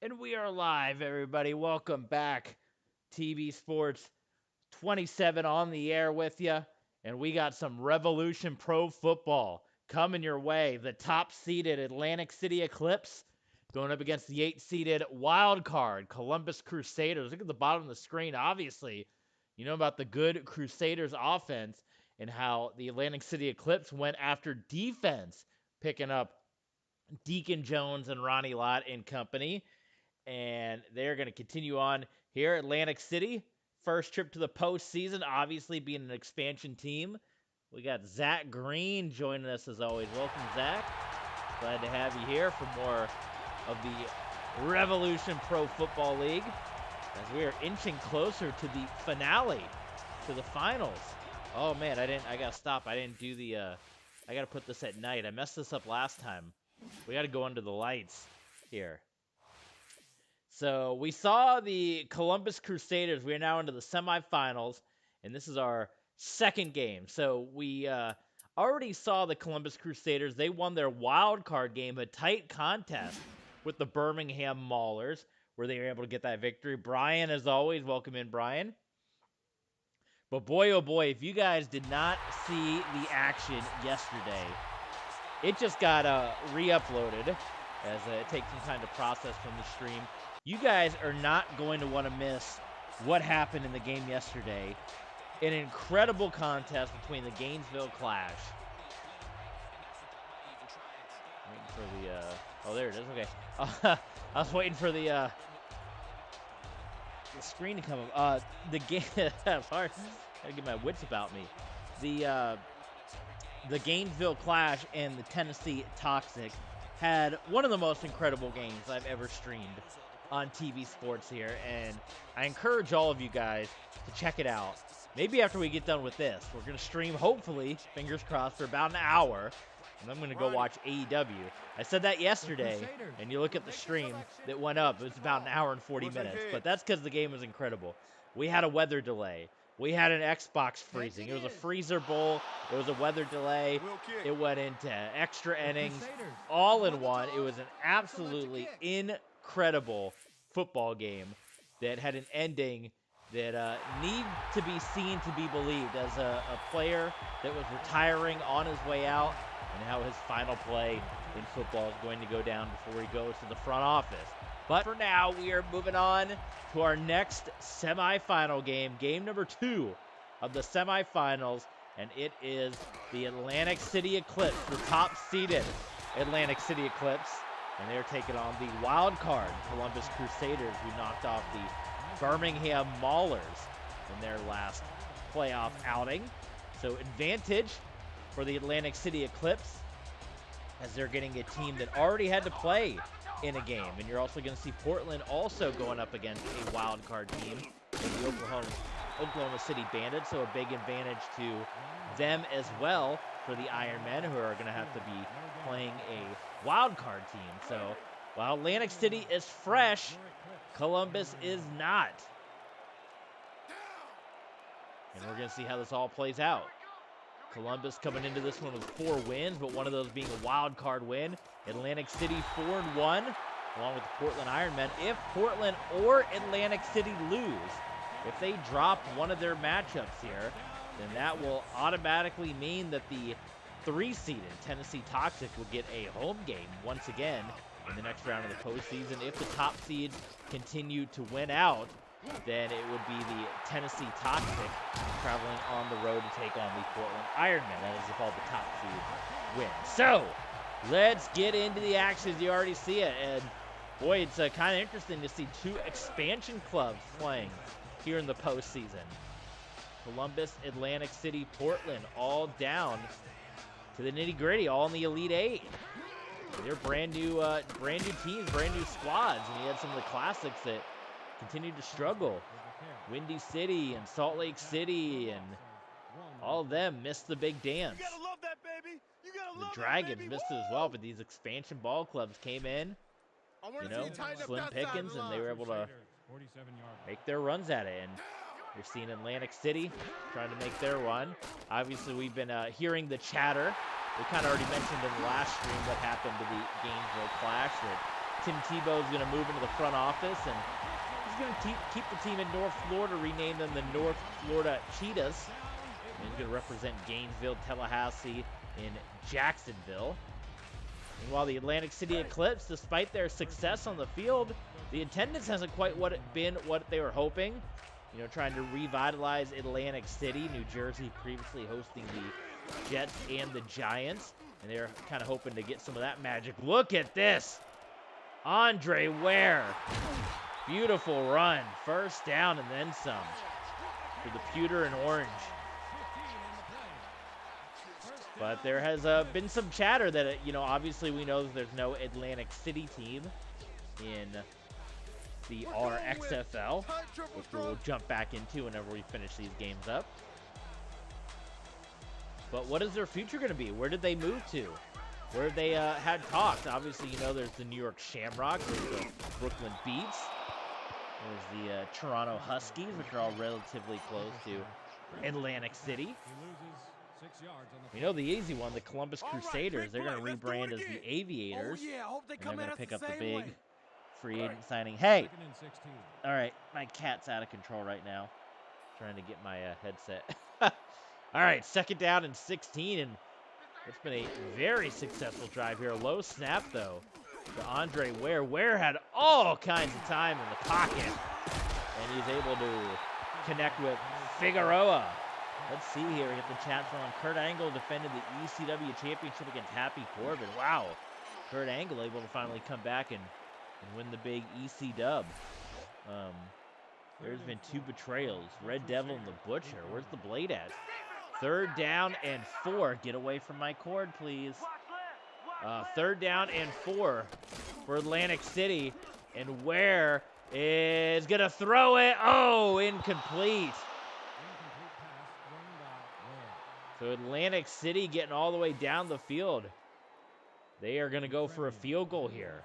And we are live, everybody. Welcome back. TV Sports 27 on the air with you. And we got some Revolution Pro football coming your way. The top-seeded Atlantic City Eclipse going up against the 8-seeded wild card Columbus Crusaders. Look at the bottom of the screen. Obviously, you know about the good Crusaders offense and how the Atlantic City Eclipse went after defense, picking up Deacon Jones and Ronnie Lott and company. And they're going to continue on here at Atlantic City. First trip to the postseason, obviously being an expansion team. We got Zach Green joining us as always. Welcome, Zach. Glad to have you here for more of the Revolution Pro Football League as we are inching closer to the finale, to the finals. Oh man, I got to stop. I didn't do the, I got to put this at night. I messed this up last time. We got to go under the lights here. So we saw the Columbus Crusaders. We are now into the semifinals, and this is our second game. So we already saw the Columbus Crusaders. They won their wild card game, a tight contest with the Birmingham Maulers, where they were able to get that victory. Brian, as always, welcome in, Brian. But boy, oh boy, if you guys did not see the action yesterday, it just got re-uploaded as it takes some time to process from the stream. You guys are not going to want to miss what happened in the game yesterday. An incredible contest between the Gainesville Clash. Waiting for the, oh, there it is. Okay. I was waiting for the screen to come up. The game, sorry, gotta get my wits about me. The Gainesville Clash and the Tennessee Toxic had one of the most incredible games I've ever streamed on TV Sports here, and I encourage all of you guys to check it out. Maybe after we get done with this, we're going to stream, hopefully, fingers crossed, for about an hour, and I'm going to go watch AEW. I said that yesterday, and you look at the stream that went up, it was about an hour and 40 minutes, but that's because the game was incredible. We had a weather delay. We had an Xbox freezing. It was a freezer bowl. It was a weather delay. It went into extra innings, all in one. It was an absolutely incredible football game that had an ending that need to be seen to be believed, as a player that was retiring on his way out, and how his final play in football is going to go down before he goes to the front office. But for now, we are moving on to our next semifinal game, game number 2 of the semifinals, and it is the Atlantic City Eclipse, the top-seeded Atlantic City Eclipse, and they're taking on the wild card Columbus Crusaders, who knocked off the Birmingham Maulers in their last playoff outing. So advantage for the Atlantic City Eclipse, as they're getting a team that already had to play in a game. And you're also going to see Portland also going up against a wild card team in the Oklahoma City Bandits, so a big advantage to them as well for the Iron Men, who are going to have to be playing a wild card team. So while Atlantic City is fresh, Columbus is not. And we're going to see how this all plays out. Columbus coming into this one with 4 wins, but one of those being a wild card win. Atlantic City 4-1, along with the Portland Ironmen. If Portland or Atlantic City lose, if they drop one of their matchups here, then that will automatically mean that the 3-seeded Tennessee Toxic will get a home game once again in the next round of the postseason. If the top seeds continue to win out, then it would be the Tennessee Toxic traveling on the road to take on the Portland Ironmen. That is if all the top seeds win. So, let's get into the action. You already see it. And, boy, it's kind of interesting to see 2 expansion clubs playing here in the postseason. Columbus, Atlantic City, Portland, all down to the nitty-gritty, all in the Elite 8. They're brand new teams, brand new squads. And you had some of the classics that continued to struggle. Windy City and Salt Lake City, and all of them missed the big dance. You gotta love that, baby. You gotta love the Dragons that, baby. missed it as well, but these expansion ball clubs came in, you know, slim pickings, and they were able to make their runs at it. And you're seeing Atlantic City trying to make their run. Obviously, we've been hearing the chatter. We kind of already mentioned in the last stream what happened to the Gainesville Clash, that Tim Tebow is going to move into the front office, and he's going to keep the team in North Florida, rename them the North Florida Cheetahs. And he's going to represent Gainesville, Tallahassee, and Jacksonville. Meanwhile, the Atlantic City Eclipse, despite their success on the field, the attendance hasn't quite been what they were hoping. You know, trying to revitalize Atlantic City, New Jersey, previously hosting the Jets and the Giants. And they're kind of hoping to get some of that magic. Look at this. Andre Ware. Beautiful run. First down and then some for the pewter and orange. But there has been some chatter that, you know, obviously we know that there's no Atlantic City team in the RXFL, which we'll jump back into whenever we finish these games up. But what is their future going to be? Where did they move to? Where have they had talks? Obviously, you know, there's the New York Shamrocks, there's the Brooklyn Beats, there's the Toronto Huskies, which are all relatively close to Atlantic City. You know the easy one, the Columbus Crusaders. They're going to rebrand as the Aviators, and they're going to pick up the big free agent signing. Hey! All right, my cat's out of control right now. Trying to get my headset. All right, second down and 16, and it's been a very successful drive here. A low snap, though, to Andre Ware. Ware had all kinds of time in the pocket, and he's able to connect with Figueroa. Let's see here. We get the chat from Kurt Angle defended the ECW Championship against Happy Corbin. Wow. Kurt Angle able to finally come back and win the big EC dub. There's been two betrayals. Red Devil and the Butcher. Where's the Blade at? Third down and 4. Get away from my cord, please. Third down and 4 for Atlantic City. And Ware is going to throw it. Oh, incomplete. So Atlantic City getting all the way down the field. They are going to go for a field goal here.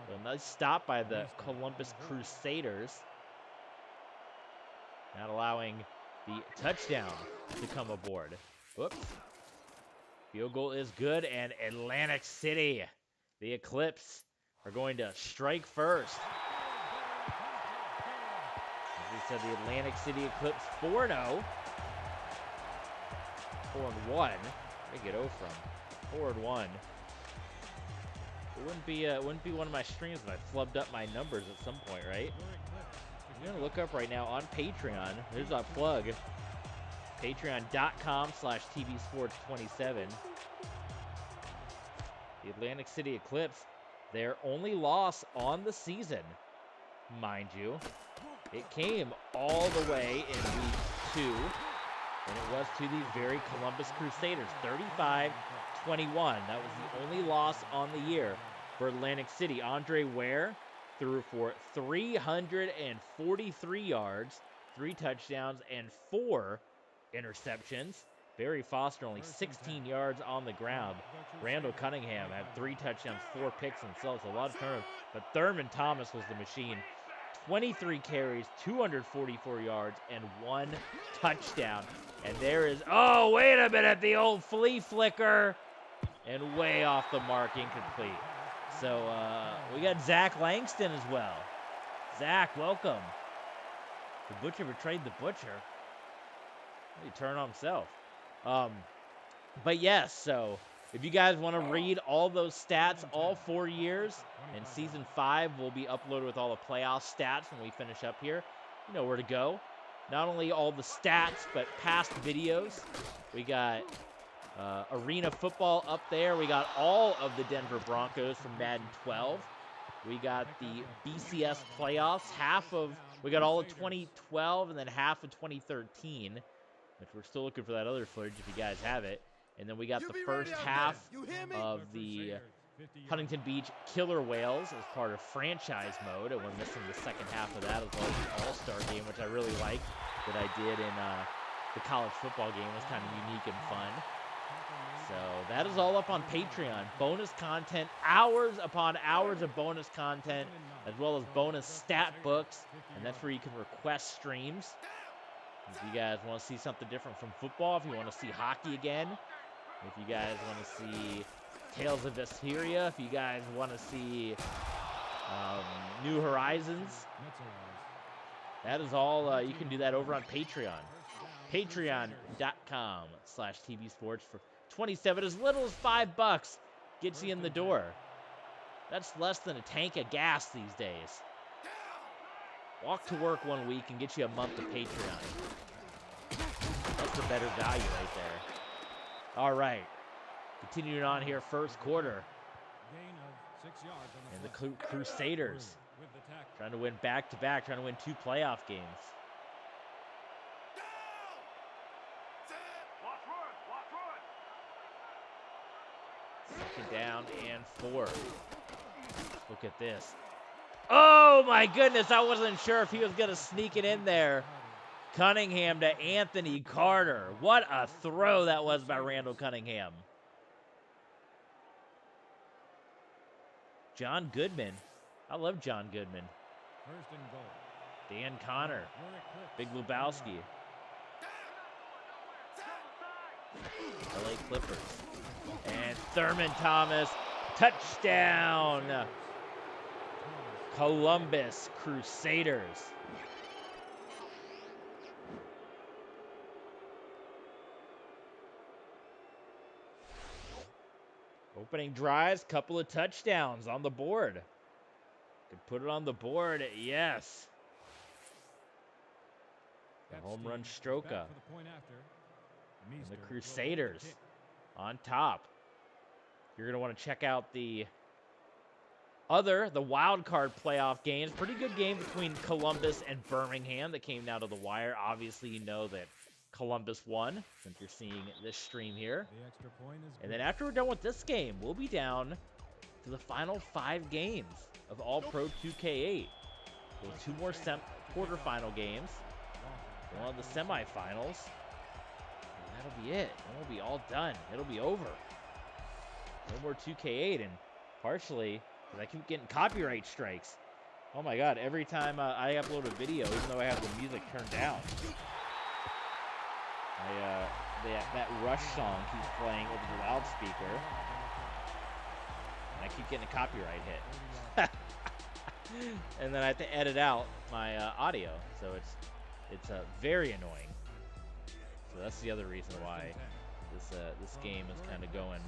So a nice stop by the Columbus Crusaders. Not allowing the touchdown to come aboard. Whoops. Field goal is good, and Atlantic City, the Eclipse, are going to strike first. As we said, the Atlantic City Eclipse 4-0. 4-1. Where did I get 0 from? 4-1. It wouldn't be one of my streams if I flubbed up my numbers at some point, right? I'm gonna look up right now on Patreon. There's our plug. Patreon.com/TVSports27. The Atlantic City Eclipse, their only loss on the season, mind you. It came all the way in week 2, and it was to these very Columbus Crusaders, 35-21. That was the only loss on the year for Atlantic City. Andre Ware threw for 343 yards, 3 touchdowns, and 4 interceptions. Barry Foster only 16 yards on the ground. Randall Cunningham had 3 touchdowns, 4 picks themselves, a lot of turnovers. But Thurman Thomas was the machine. 23 carries, 244 yards, and 1 touchdown. And there is, oh, wait a minute, the old flea flicker. And way off the mark, incomplete. So we got Zach Langston as well. Zach, welcome. The Butcher betrayed the Butcher. He turned on himself. But yes, so if you guys want to read all those stats, all 4 years, and Season 5 will be uploaded with all the playoff stats when we finish up here. You know where to go. Not only all the stats, but past videos. We got Arena Football up there. We got all of the Denver Broncos from Madden 12. We got the BCS playoffs. We got all of 2012 and then half of 2013. Which we're still looking for that other footage if you guys have it. And then we got the first half of the Huntington Beach Killer Whales as part of franchise mode. And we're missing the second half of that as well as the All-Star game, which I really liked that I did in the college football game. It was kind of unique and fun. So that is all up on Patreon. Bonus content, hours upon hours of bonus content, as well as bonus stat books. And that's where you can request streams. If you guys want to see something different from football, if you want to see hockey again, if you guys want to see Tales of Vesperia, if you guys want to see New Horizons. That is all. You can do that over on Patreon. Patreon.com/TV Sports for 27, as little as $5 gets you in the door. That's less than a tank of gas these days. Walk to work 1 week and get you a month of Patreon. That's a better value right there. All right. Continuing on here, first quarter. And the Crusaders trying to win back-to-back, trying to win 2 playoff games. Second down and 4. Look at this. Oh, my goodness. I wasn't sure if he was going to sneak it in there. Cunningham to Anthony Carter. What a throw that was by Randall Cunningham. John Goodman. I love John Goodman. Dan Connor. Big Lubowski. LA Clippers. And Thurman Thomas. Touchdown. Columbus Crusaders. Opening drives, couple of touchdowns on the board. Could put it on the board, yes. The home run Stroka. And the Crusaders on top. You're going to want to check out the wild card playoff games. Pretty good game between Columbus and Birmingham that came down to the wire. Obviously, you know that Columbus won, since you're seeing this stream here. And then after we're done with this game, we'll be down to the final 5 games of All-Pro 2K8. With 2 more quarterfinal games, 1 of the semifinals, and that'll be it. And we'll be all done. It'll be over. No more 2K8, and partially because I keep getting copyright strikes. Oh my god, every time I upload a video, even though I have the music turned down, that Rush song keeps playing over the loudspeaker, and I keep getting a copyright hit. And then I have to edit out my audio, so it's very annoying. So that's the other reason why this game is kind of going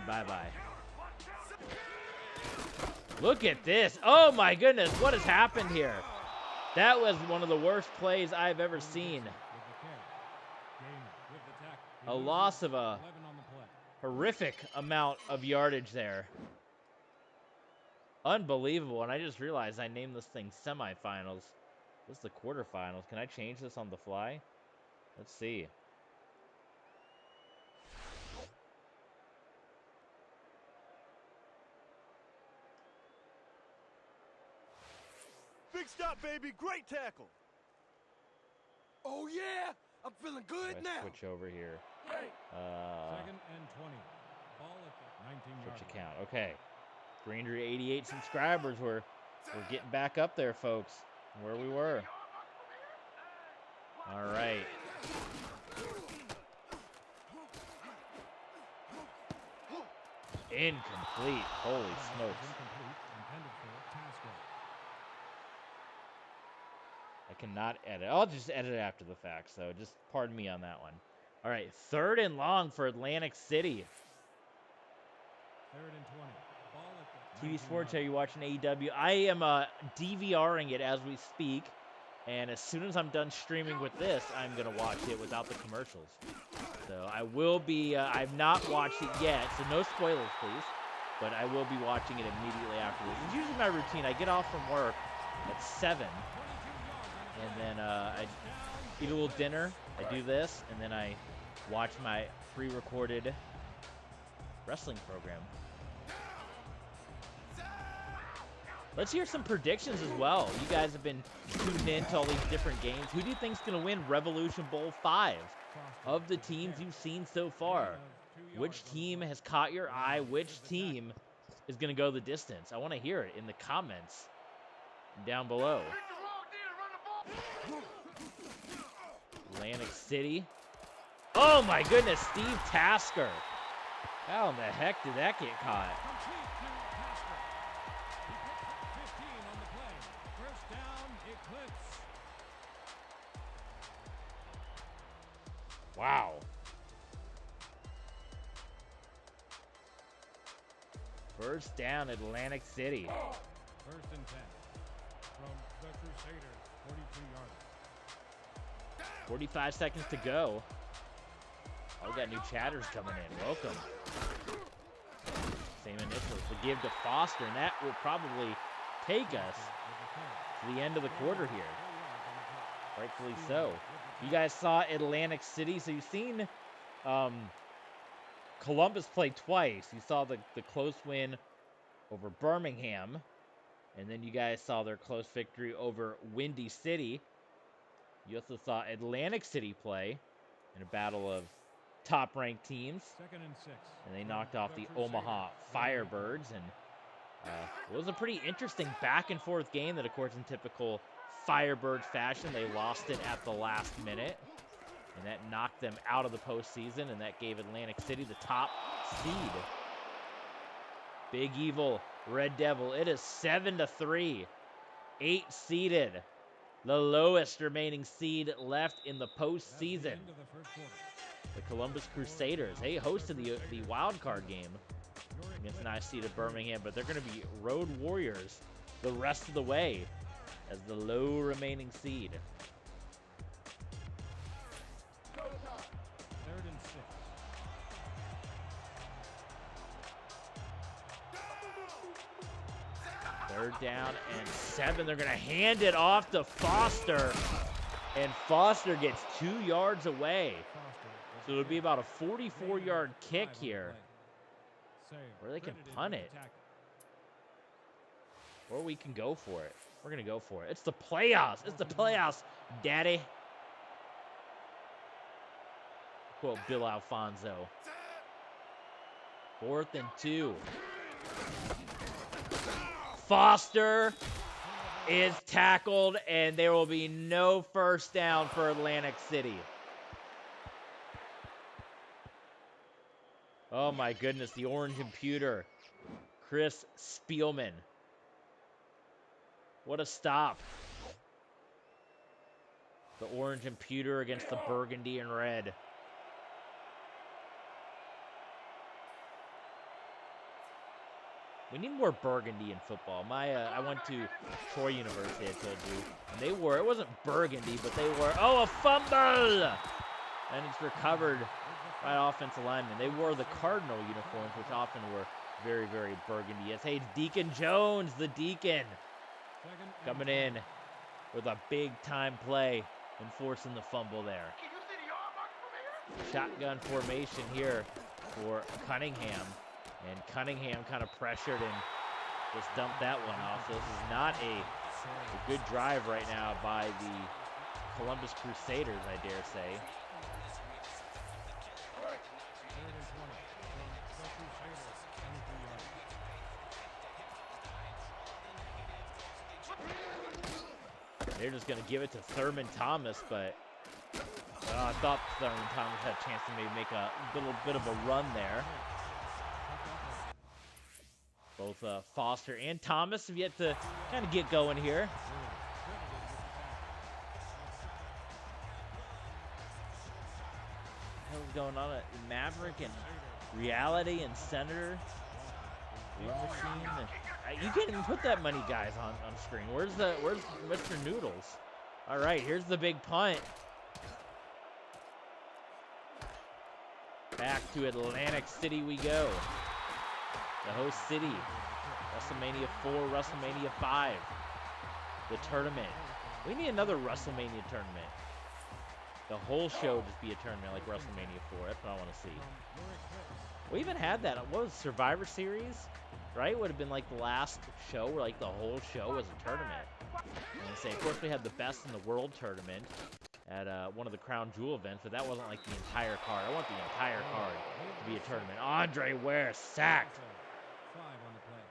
bye-bye. Look at this. Oh my goodness, what has happened here? That was one of the worst plays I've ever seen. A loss of a horrific amount of yardage there. Unbelievable. And I just realized I named this thing semifinals. This is the quarterfinals. Can I change this on the fly? Let's see. Big stop, baby. Great tackle. Oh, yeah. I'm feeling good now. Switch over here. Second and 20. Ball at the 19-yard switch account. Okay. 388 subscribers. We're getting back up there, folks. Where we were. All right. Incomplete. Holy smokes. I cannot edit. I'll just edit it after the fact, so just pardon me on that one. All right, 3rd and long for Atlantic City. 3rd and 20. Ball at the TV Sports, are you watching AEW? I am DVRing it as we speak, and as soon as I'm done streaming with this, I'm going to watch it without the commercials. So I will be, I've not watched it yet, so no spoilers, please. But I will be watching it immediately after this. It's usually my routine. I get off from work at 7, and then I eat a little dinner. I do this, and then I watch my pre-recorded wrestling program. Let's hear some predictions as well. You guys have been tuned in to all these different games. Who do you think's going to win Revolution Bowl 5? Of the teams you've seen so far, which team has caught your eye? Which team is going to go the distance? I want to hear it in the comments down below. Atlantic City. Oh my goodness, Steve Tasker How in the heck did that get caught? Complete to Pastor. He picked up 15 on the play. First down, Eclipse. Wow. First down, Atlantic City. First and 10 from the Crusaders, 42 yards. 45 seconds to go. Oh, we got new chatters coming in. Welcome. Same initials. The give to Foster, and that will probably take us to the end of the quarter here. Rightfully so. You guys saw Atlantic City, so you've seen Columbus play twice. You saw the close win over Birmingham, and then you guys saw their close victory over Windy City. You also saw Atlantic City play in a battle of top-ranked teams, Second and 6. and they knocked off the Omaha Firebirds, and it was a pretty interesting back-and-forth game that, of course, in typical Firebird fashion, they lost it at the last minute, and that knocked them out of the postseason, and that gave Atlantic City the top seed. Big Evil, Red Devil, it is 7-3, 8 seeded, the lowest remaining seed left in the postseason. The Columbus Crusaders, they hosted the wild card game against nice seeded Birmingham, but they're going to be road warriors the rest of the way as the low remaining seed. Third and 6. Third down and 7. They're going to hand it off to Foster, and Foster gets 2 yards away. So it'll be about a 44-yard kick here, where they can punt it, or we can go for it. We're going to go for it. It's the playoffs. It's the playoffs, daddy. Quote Bill Alfonso. 4th and 2. Foster is tackled, and there will be no first down for Atlantic City. Oh my goodness, the orange computer. Chris Spielman. What a stop. The orange computer against the burgundy and red. We need more burgundy in football. I went to Troy University, I told you. And they wore, it wasn't burgundy, but they wore, oh, a fumble! And it's recovered by offensive linemen. They wore the Cardinal uniforms, which often were very, very burgundy. Yes, hey, it's Deacon Jones, the Deacon, coming in with a big-time play and forcing the fumble there. Shotgun formation here for Cunningham. And Cunningham kind of pressured and just dumped that one off. So this is not a good drive right now by the Columbus Crusaders, I dare say. They're just going to give it to Thurman Thomas, but I thought Thurman Thomas had a chance to maybe make a little bit of a run there. Both Foster and Thomas have yet to kind of get going here. What's going on at Maverick and Reality and Senator? War Machine. You can't even put that many guys on screen. Where's Mr. Noodles? All right, here's the big punt. Back to Atlantic City we go. The host city. WrestleMania 4, WrestleMania 5. The tournament. We need another WrestleMania tournament. The whole show just be a tournament like WrestleMania 4. That's what I want to see. We even had that. What was Survivor Series? Right? Would have been like the last show where like the whole show was a tournament. And say, of course, we had the Best in the World tournament at one of the Crown Jewel events, but that wasn't like the entire card. I want the entire card to be a tournament. Andre Ware sacked. 5 on the play.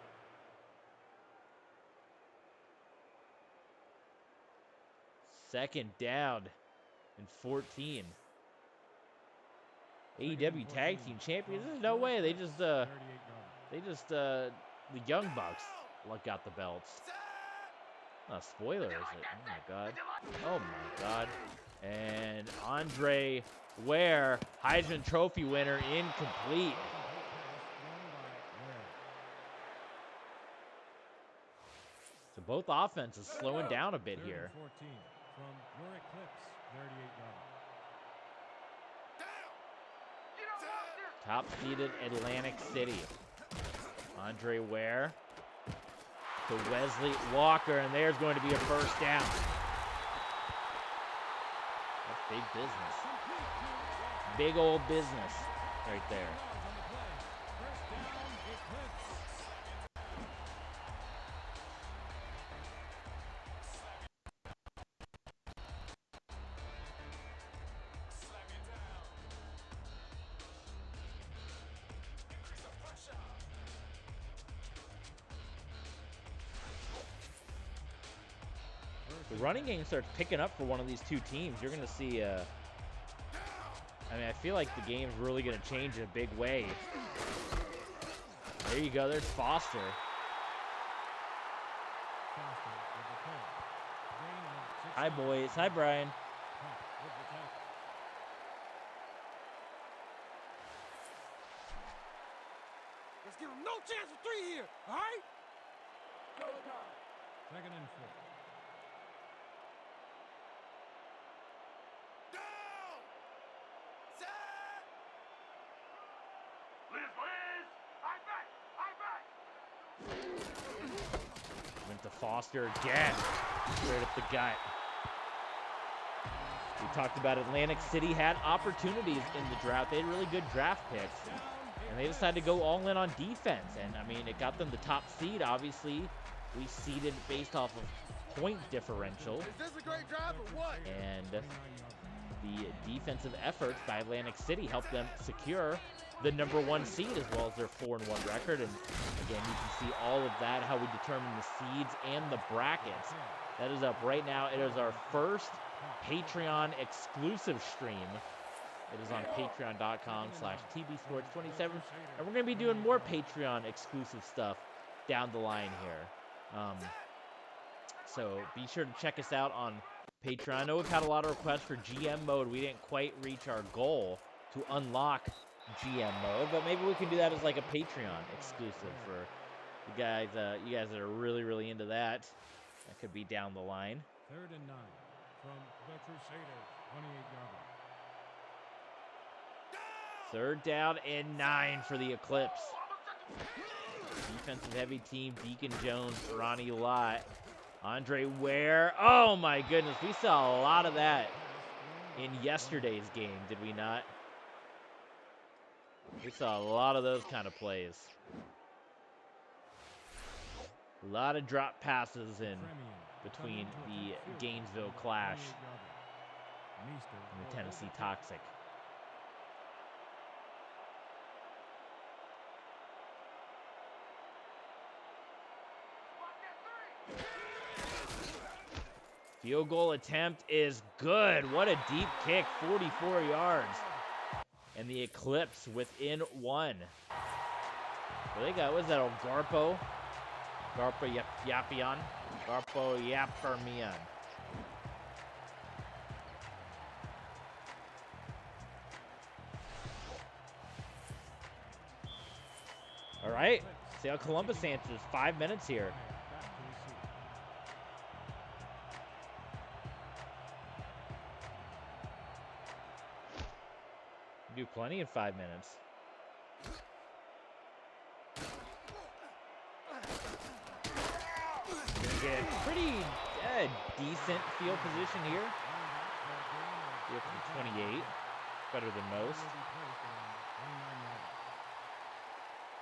Second down and 14. AEW Tag Team Champions. There's no way. They just the Young Bucks got the belts. Not a spoiler, is it? Oh my god. Oh my god. And Andre Ware, Heisman Trophy winner, incomplete. So both offenses slowing down a bit here. From your Eclipse, 38 yards. Top-seeded Atlantic City. Andre Ware to Wesley Walker, and there's going to be a first down. That's big business. Big old business right there. First down, Eclipse. The running game starts picking up for one of these two teams. You're going to see, I mean, I feel like the game's really going to change in a big way. There you go. There's Foster. Hi, boys. Hi, Brian. Let's give him no chance for 3 here, all right? Second and 4. Went to Foster again. Straight up the gut. We talked about Atlantic City had opportunities in the draft. They had really good draft picks. And they decided to go all in on defense. And, I mean, it got them the top seed, obviously. We seeded based off of point differential. Is this a great drive or what? And the defensive efforts by Atlantic City helped them secure the #1 seed, as well as their 4-1 record. And again, you can see all of that, how we determine the seeds and the brackets. That is up right now. It is our first Patreon exclusive stream. It is on patreon.com/tbsports27. And we're going to be doing more Patreon exclusive stuff down the line here. So be sure to check us out on Patreon. I know we've had a lot of requests for GM mode. We didn't quite reach our goal to unlock GM mode, but maybe we can do that as like a Patreon exclusive for you guys that are really into that. That could be down the line. 3rd and 9 from the Crusaders, 28 yards. 3rd down and 9 for the Eclipse. Defensive heavy team, Deacon Jones, Ronnie Lott, Andre Ware. Oh my goodness, we saw a lot of that in yesterday's game, did we not? We saw a lot of those kind of plays. A lot of drop passes in between the Gainesville Clash and the Tennessee Toxic. Field goal attempt is good. What a deep kick, 44 yards. And the Eclipse within 1. What they got? What is that, old Garpo? Garpo Yapion? Garpo Yapermian. All right. See how Columbus answers. 5 minutes here. Do plenty in 5 minutes. Gonna get pretty decent field position here. Here from 28, better than most.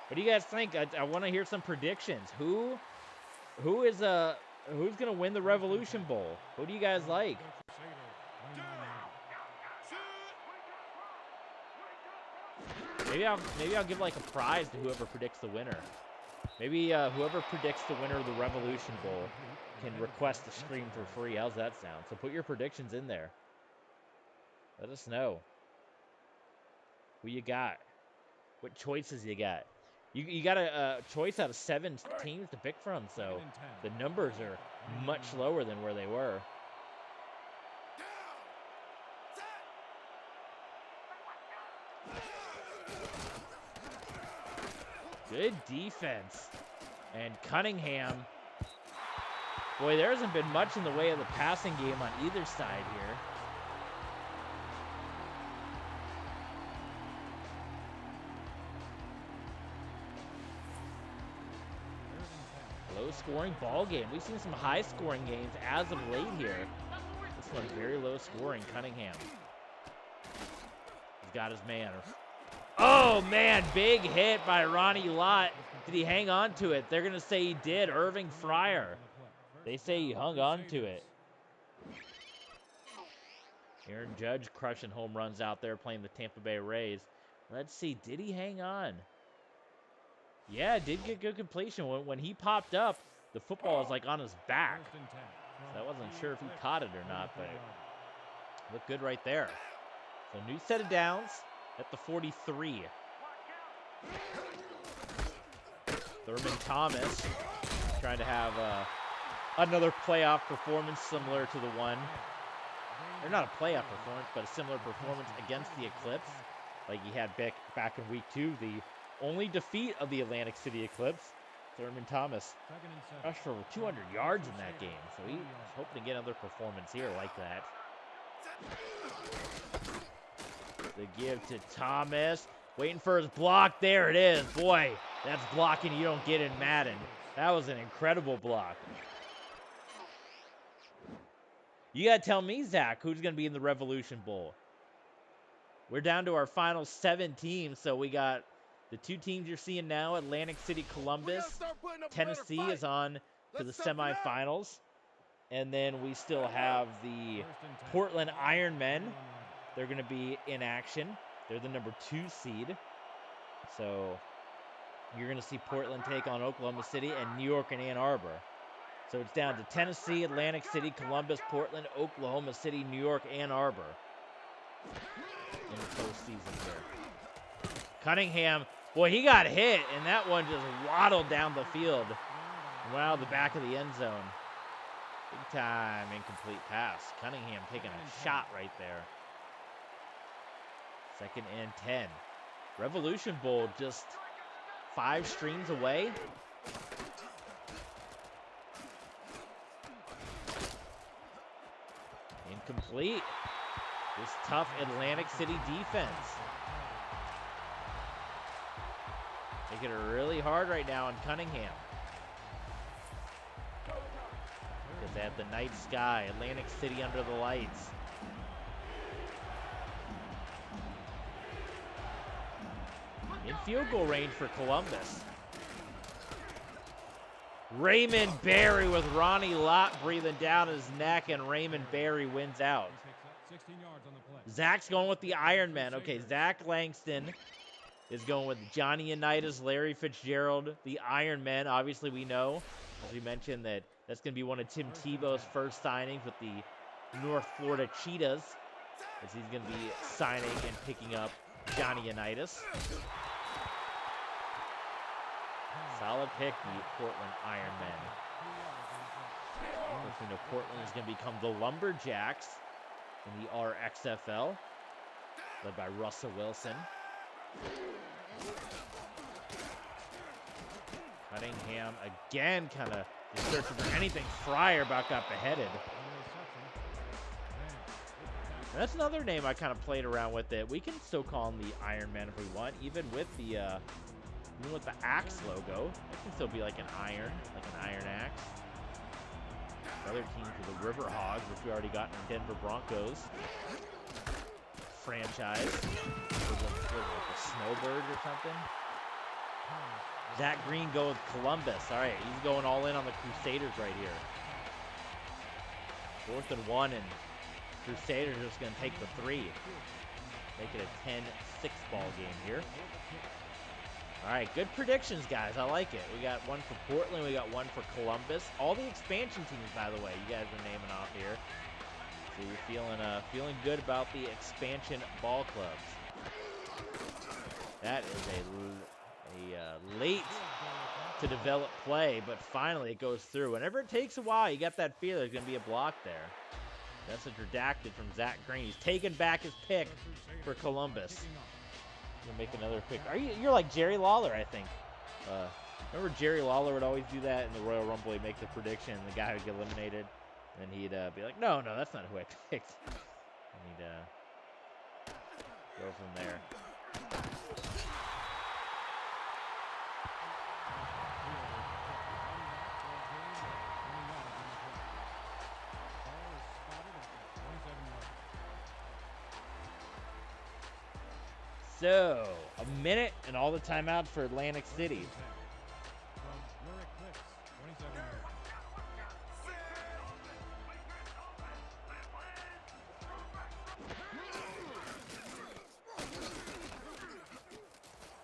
What do you guys think? I want to hear some predictions. Who's gonna win the Revolution Bowl? Who do you guys like? Maybe I'll give like a prize to whoever predicts the winner. Maybe whoever predicts the winner of the Revolution Bowl can request a stream for free. How's that sound? So put your predictions in there. Let us know. Who you got? What choices you got? You got a choice out of 7 teams to pick from, so the numbers are much lower than where they were. Good defense. And Cunningham. Boy, there hasn't been much in the way of the passing game on either side here. Low-scoring ball game. We've seen some high-scoring games as of late here. This one's very low-scoring. Cunningham. He's got his man. Oh, man, big hit by Ronnie Lott. Did he hang on to it? They're going to say he did. Irving Fryer. They say he hung on to it. Aaron Judge crushing home runs out there playing the Tampa Bay Rays. Let's see. Did he hang on? Yeah, did get good completion. When he popped up, the football was like on his back. So I wasn't sure if he caught it or not, but looked good right there. So new set of downs at the 43. Thurman Thomas trying to have another playoff performance similar to the one. Or not a playoff performance, but a similar performance against the Eclipse. Like he had back in week 2, the only defeat of the Atlantic City Eclipse. Thurman Thomas rushed for over 200 yards in that game. So he's hoping to get another performance here like that. The give to Thomas. Waiting for his block. There it is. Boy, that's blocking you don't get in Madden. That was an incredible block. You got to tell me, Zach, who's going to be in the Revolution Bowl. We're down to our final 7 teams. So we got the 2 teams you're seeing now, Atlantic City, Columbus. Tennessee is on to the semifinals. And then we still have the Portland Ironmen. They're going to be in action. They're the number 2 seed. So you're going to see Portland take on Oklahoma City and New York and Ann Arbor. So it's down to Tennessee, Atlantic City, Columbus, Portland, Oklahoma City, New York, Ann Arbor in the postseason here. Cunningham, boy, he got hit, and that one just waddled down the field and went out the back of the end zone. Big time incomplete pass. Cunningham taking a shot right there. 2nd and 10. Revolution Bowl just 5 streams away. Incomplete. This tough Atlantic City defense. Making it really hard right now on Cunningham. Because they have the night sky. Atlantic City under the lights. In field goal range for Columbus. Raymond Berry with Ronnie Lott breathing down his neck, and Raymond Berry wins out. Zach's going with the Ironman. Okay, Zach Langston is going with Johnny Unitas, Larry Fitzgerald, the Ironmen. Obviously, we know, as we mentioned, that that's going to be one of Tim Tebow's first signings with the North Florida Cheetahs, as he's going to be signing and picking up Johnny Unitas. Solid pick, the Portland Ironmen. You know, Portland is going to become the Lumberjacks in the RXFL, led by Russell Wilson. Cunningham again, kind of searching for anything. Fryer about got beheaded. And that's another name I kind of played around with. It. We can still call him the Ironman if we want, even with the axe logo. It can still be like an iron axe. Other teams are the River Hogs, which we already got in Denver Broncos franchise. The Snowbirds or something. Zach Green go with Columbus. All right, he's going all in on the Crusaders right here. 4th and 1, and Crusaders are just going to take the 3. Make it a 10-6 ball game here. All right, good predictions, guys. I like it. We got one for Portland. We got one for Columbus. All the expansion teams, by the way, you guys are naming off here. So you're feeling good about the expansion ball clubs. That is a late to develop play, but finally it goes through. Whenever it takes a while, you got that feel there's going to be a block there. Message redacted from Zach Green. He's taking back his pick for Columbus. Gonna make another pick. You're like Jerry Lawler, I think. Remember Jerry Lawler would always do that in the Royal Rumble. He'd make the prediction, and the guy would get eliminated, and he'd be like, "No, that's not who I picked." And he'd go from there. So, a minute and all the timeouts for Atlantic City.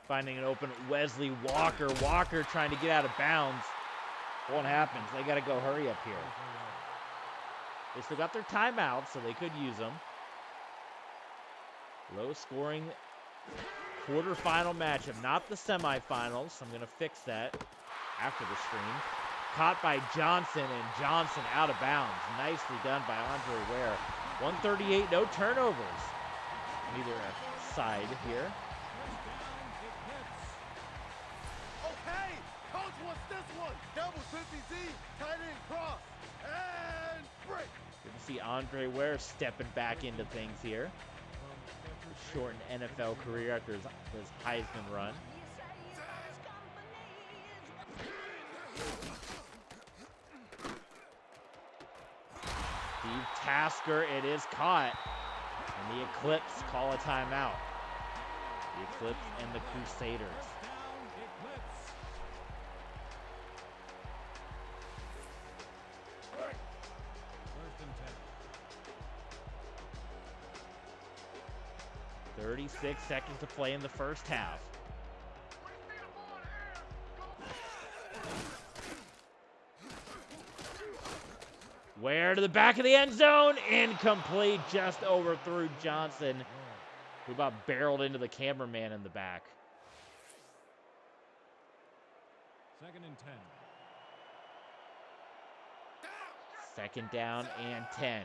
Finding an open Wesley Walker. Walker trying to get out of bounds. Won't happen. They got to go hurry up here. They still got their timeouts, so they could use them. Low scoring quarterfinal matchup, not the semifinals. I'm going to fix that after the stream. Caught by Johnson, and Johnson out of bounds. Nicely done by Andre Ware. 138, no turnovers. Neither side here. Okay, coach wants this one. Double 50Z, tight end cross, and break. Good to see Andre Ware stepping back into things here. Shortened NFL career after his Heisman run. Steve Tasker, it is caught. And the Eclipse call a timeout. The Eclipse and the Crusaders. First and 10. 36 seconds to play in the first half. Ware to the back of the end zone. Incomplete. Just overthrew Johnson, who about barreled into the cameraman in the back. Second and 10. Second down and 10.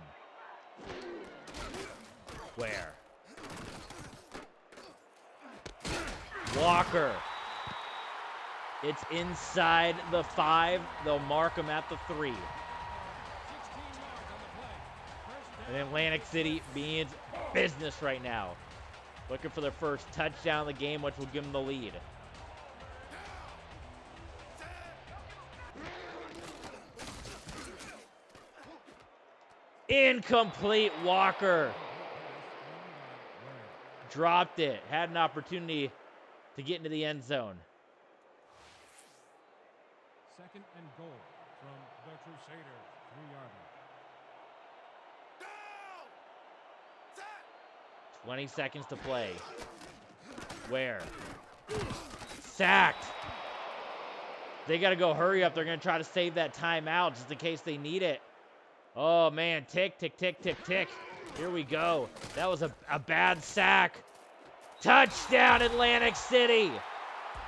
Ware. Walker. It's inside the 5. They'll mark him at the 3. And Atlantic City means business right now. Looking for their first touchdown of the game, which will give them the lead. Incomplete. Walker dropped it. Had an opportunity to get into the end zone. Second and goal from the Crusaders. 3-yarder. 20 seconds to play. Ware. Sacked. They got to go hurry up. They're going to try to save that timeout just in case they need it. Oh, man. Tick, tick, tick, tick, tick. Here we go. That was a bad sack. Touchdown, Atlantic City.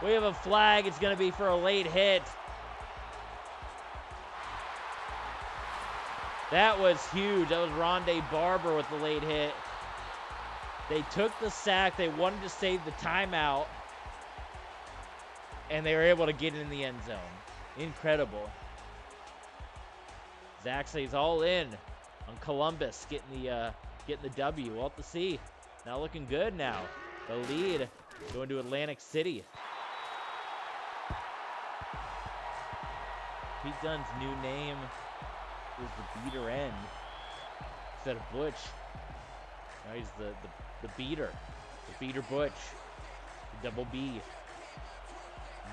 We have a flag. It's going to be for a late hit. That was huge. That was Rondé Barber with the late hit. They took the sack. They wanted to save the timeout. And they were able to get in the end zone. Incredible. Zach says all in on Columbus getting the W. We'll have to see. Not looking good now. The lead going to Atlantic City. Pete Dunn's new name is the beater end instead of Butch. Now he's the beater. The beater Butch. The double B.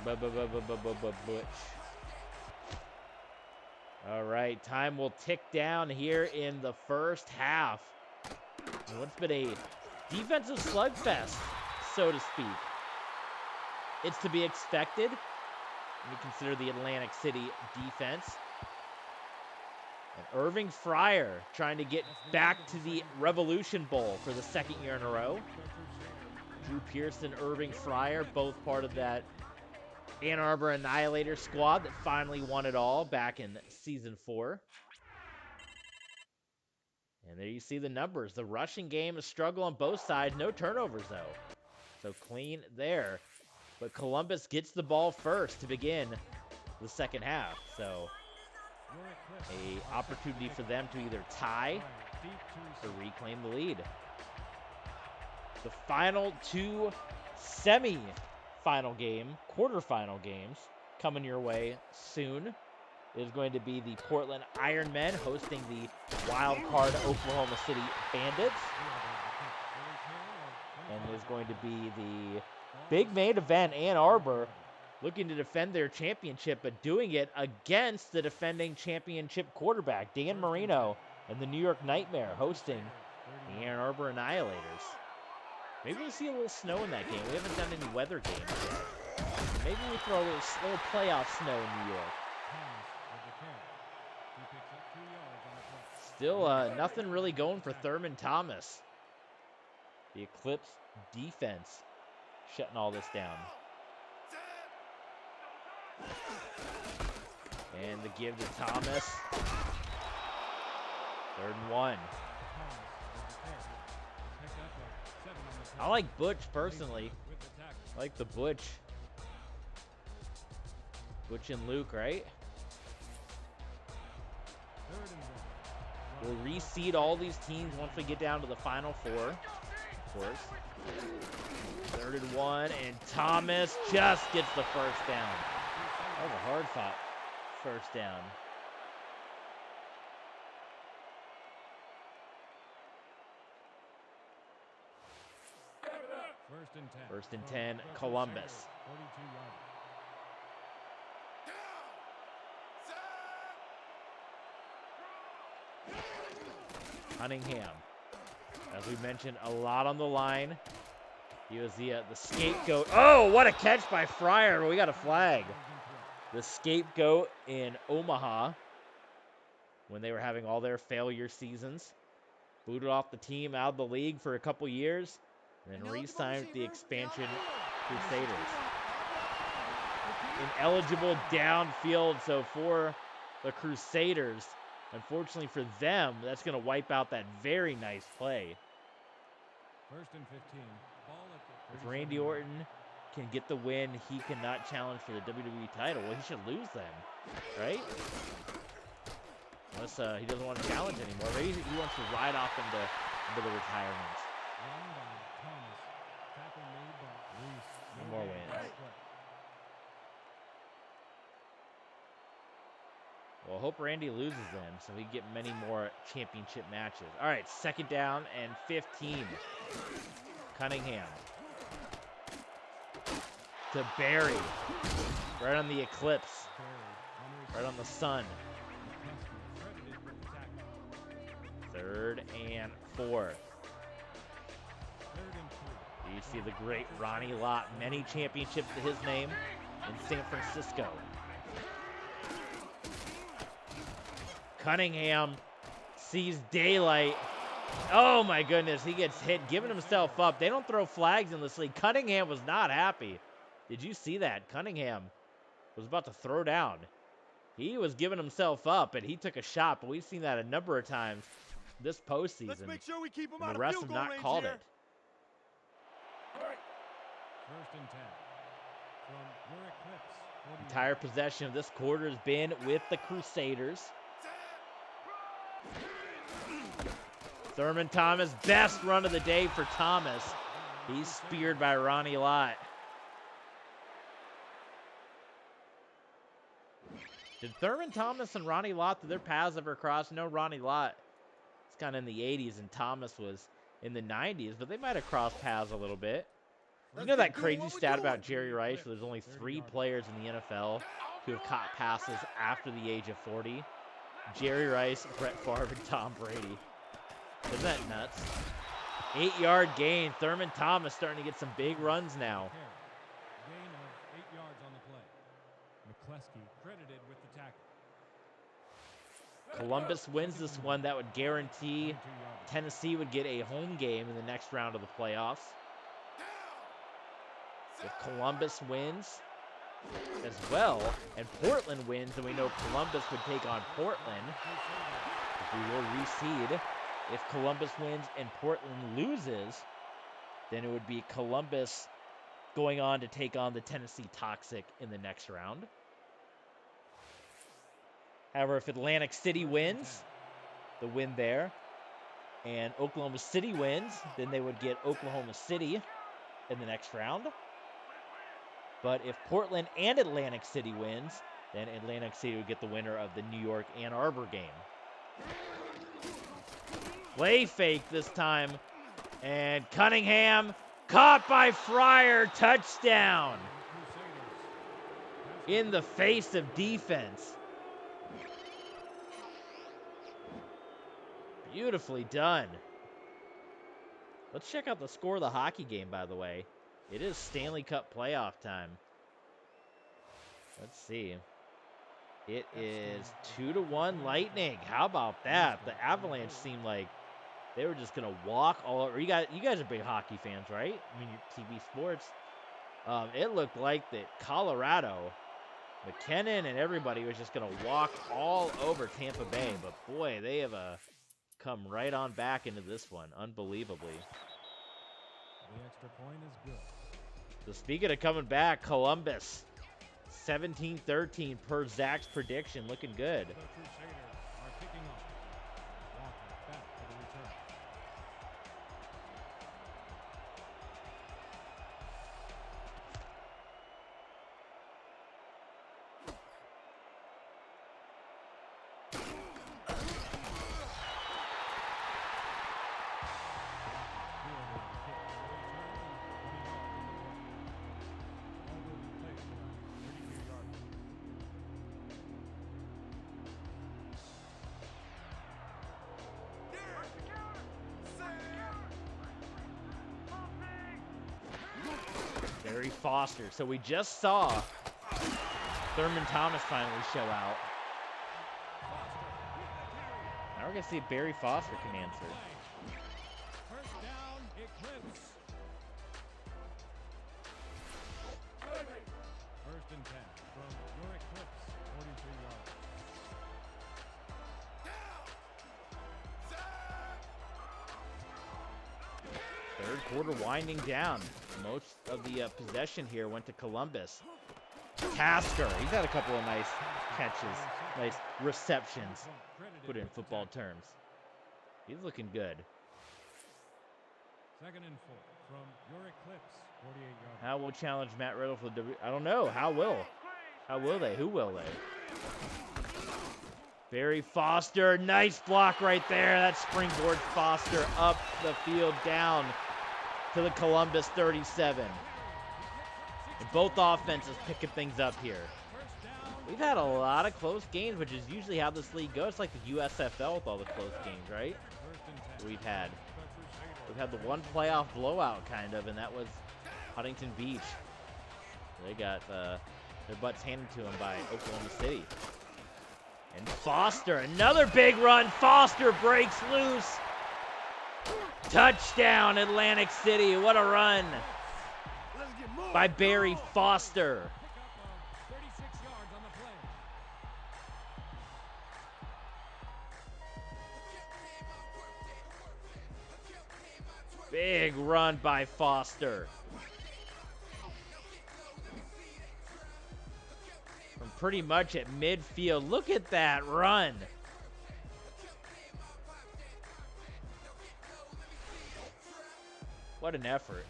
Butch. All right, time will tick down here in the first half. And what's been a defensive slugfest, so to speak. It's to be expected when you consider the Atlantic City defense. And Irving Fryer trying to get back to the Revolution Bowl for the second year in a row. Drew Pearson, Irving Fryer, both part of that Ann Arbor Annihilator squad that finally won it all back in Season 4. And there you see the numbers. The rushing game is struggle on both sides. No turnovers, though. So clean there. But Columbus gets the ball first to begin the second half. So a opportunity for them to either tie or reclaim the lead. The final two semi-final quarterfinal games coming your way soon. Is going to be the Portland Ironmen hosting the wild card Oklahoma City Bandits. And there's going to be the big main event, Ann Arbor, looking to defend their championship, but doing it against the defending championship quarterback, Dan Marino, and the New York Nightmare hosting the Ann Arbor Annihilators. Maybe we'll see a little snow in that game. We haven't done any weather games yet. Maybe we throw a little playoff snow in New York. Still nothing really going for Thurman Thomas. The Eclipse defense shutting all this down. And the give to Thomas. 3rd and 1. I like Butch personally. I like the Butch. Butch and Luke, right? We'll reseed all these teams once we get down to the Final Four, of course. 3rd and 1, and Thomas just gets the first down. That was a hard-fought first down. First and 10, Columbus. Cunningham, as we mentioned, a lot on the line. He was the scapegoat. Oh, what a catch by Fryer. We got a flag. The scapegoat in Omaha when they were having all their failure seasons. Booted off the team, out of the league for a couple years, and then re-signed with the expansion Crusaders. Ineligible downfield, so for the Crusaders, unfortunately for them, that's going to wipe out that very nice play. 1st and 15. If Randy Orton can get the win, he cannot challenge for the WWE title. Well, he should lose then, right? Unless he doesn't want to challenge anymore. Maybe he wants to ride off into the retirement. No more wins. Well, I hope Randy loses then, so we get many more championship matches. All right, 2nd down and 15. Cunningham. To Barry. Right on the Eclipse. Right on the sun. 3rd and 4. You see the great Ronnie Lott. Many championships to his name in San Francisco. Cunningham sees daylight. Oh my goodness, he gets hit, giving himself up. They don't throw flags in this league. Cunningham was not happy. Did you see that? Cunningham was about to throw down. He was giving himself up, and he took a shot, but we've seen that a number of times this postseason. Let's make sure we keep him and out the refs of have field goal not range called here. it. 1st and 10. From your Eclipse. Entire possession of this quarter has been with the Crusaders. Thurman Thomas, best run of the day for Thomas. He's speared by Ronnie Lott. Did Thurman Thomas and Ronnie Lott, did their paths ever cross? No, Ronnie Lott was kind of in the 80s and Thomas was in the 90s, but they might have crossed paths a little bit. You know that crazy stat about Jerry Rice where there's only 3 players in the NFL who have caught passes after the age of 40? Jerry Rice, Brett Favre, and Tom Brady. Isn't that nuts? 8-yard gain. Thurman Thomas starting to get some big runs now. Gain of 8 yards on the play. McCleskey credited with the tackle. Columbus wins this one. That would guarantee Tennessee would get a home game in the next round of the playoffs. If Columbus wins as well, and Portland wins, then we know Columbus would take on Portland. We will reseed. If Columbus wins and Portland loses, then it would be Columbus going on to take on the Tennessee Toxic in the next round. However, if Atlantic City wins, the win there, and Oklahoma City wins, then they would get Oklahoma City in the next round. But if Portland and Atlantic City wins, then Atlantic City would get the winner of the New York Ann Arbor game. Play fake this time. And Cunningham caught by Fryer. Touchdown. In the face of defense. Beautifully done. Let's check out the score of the hockey game, by the way. It is Stanley Cup playoff time. Let's see. It is 2-1 Lightning. How about that? The Avalanche seemed like they were just going to walk all over. You guys are big hockey fans, right? I mean, your TV sports. It looked like that Colorado, McKinnon and everybody was just going to walk all over Tampa Bay. But, boy, they have come right on back into this one, unbelievably. The extra point is good. So speaking of coming back, Columbus, 17-13 per Zach's prediction, looking good. The Crusaders are kicking off. Walker back for the return. Barry Foster. So we just saw Thurman Thomas finally show out. Now we're going to see if Barry Foster can answer. First down, Eclipse. First and 10 from your Eclipse, 43 yards. Third quarter winding down. Most of the possession here went to Columbus. Tasker, he's had a couple of nice catches, nice receptions, put it in football terms. He's looking good. Second and 4 from your Eclipse, 48 yards. How will challenge Matt Riddle for the I don't know. How will? How will they? Who will they? Barry Foster, nice block right there. That springboards Foster up the field down to the Columbus 37. And both offenses picking things up here. We've had a lot of close games, which is usually how this league goes. It's like the USFL with all the close games, right? We've had the one playoff blowout, kind of, and that was Huntington Beach. They got their butts handed to them by Oklahoma City. And Foster, another big run. Foster breaks loose. Touchdown, Atlantic City. What a run by Barry Foster. 36 yards on the play. Big run by Foster. From pretty much at midfield. Look at that run. What an effort.